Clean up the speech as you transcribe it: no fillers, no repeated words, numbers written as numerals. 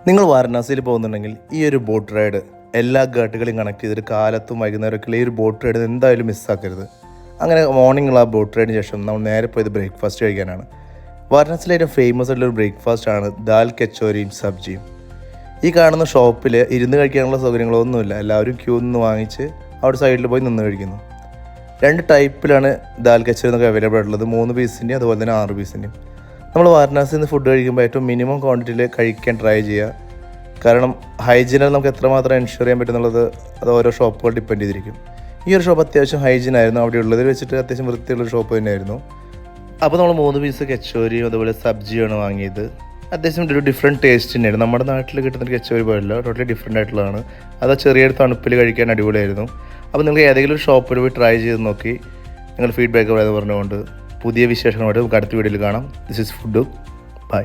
നിങ്ങൾ വാരണാസിയിൽ പോകുന്നുണ്ടെങ്കിൽ ഈ ഒരു ബോട്ട് റൈഡ് എല്ലാ ഘാട്ടുകളെയും കണക്ട് ചെയ്തിട്ട് കാലത്തും വൈകുന്നേരമൊക്കെ ഈ ഒരു ബോട്ട് റൈഡ് എന്തായാലും മിസ്സാക്കരുത്. അങ്ങനെ മോർണിംഗുള്ള ആ ബോട്ട് റൈഡിന് ശേഷം നമ്മൾ നേരെ പോയത് ബ്രേക്ക്ഫാസ്റ്റ് കഴിക്കാനാണ്. വാരണാസിയിലെ ഏറ്റവും ഫേമസ് ആയിട്ടുള്ള ഒരു ബ്രേക്ക്ഫാസ്റ്റാണ് ദാൽ കച്ചോരിയും സബ്ജിയും. ഈ കാണുന്ന ഷോപ്പിൽ ഇരുന്ന് കഴിക്കാനുള്ള സൗകര്യങ്ങളൊന്നുമില്ല. എല്ലാവരും ക്യൂ നിന്ന് വാങ്ങിച്ച് അവിടെ സൈഡിൽ പോയി നിന്ന് കഴിക്കുന്നു. 2 ടൈപ്പിലാണ് ദാൽ കച്ചോരി എന്നൊക്കെ അവൈലബിൾ ആയിട്ടുള്ളത്, 3 പീസിൻ്റെയും അതുപോലെ തന്നെ 6 പീസിൻ്റെയും. നമ്മൾ വാരണാസിയിൽ നിന്ന് ഫുഡ് കഴിക്കുമ്പോൾ ഏറ്റവും മിനിമം ക്വാണ്ടിറ്റിയിൽ കഴിക്കാൻ ട്രൈ ചെയ്യുക. കാരണം ഹൈജീനിൽ നമുക്ക് എത്രമാത്രം എൻഷുർ ചെയ്യാൻ പറ്റുന്നുള്ളത് അത് ഓരോ ഷോപ്പുകൾ ഡിപ്പെൻഡ് ചെയ്തിരിക്കും. ഈ ഒരു ഷോപ്പ് അത്യാവശ്യം ഹൈജീനായിരുന്നു, അവിടെ ഉള്ളതിൽ വെച്ചിട്ട് അത്യാവശ്യം വൃത്തിയുള്ളൊരു ഷോപ്പ് തന്നെയായിരുന്നു. അപ്പോൾ നമ്മൾ 3 പീസ് കച്ചോരിയും അതുപോലെ സബ്ജിയാണ് വാങ്ങിയത്. അത്യാവശ്യം ഒരു ഡിഫറെൻറ്റ് ടേസ്റ്റ് തന്നെയായിരുന്നു. നമ്മുടെ നാട്ടിൽ കിട്ടുന്ന കച്ചോരി പോലല്ല, ടോട്ടലി ഡിഫറെൻ്റ് ആയിട്ടുള്ളതാണ്. അത് ചെറിയൊരു തണുപ്പിൽ കഴിക്കാൻ അടിപൊളിയായിരുന്നു. അപ്പോൾ നിങ്ങൾ ഏതെങ്കിലും ഷോപ്പിൽ പോയി ട്രൈ ചെയ്ത് നോക്കി നിങ്ങൾ ഫീഡ്ബാക്ക് പറയാതെ പറഞ്ഞുകൊണ്ട് പുതിയ വിശേഷങ്ങളുമായിട്ട് നമുക്ക് അടുത്ത വീഡിയോയിൽ കാണാം. This is food. ബൈ.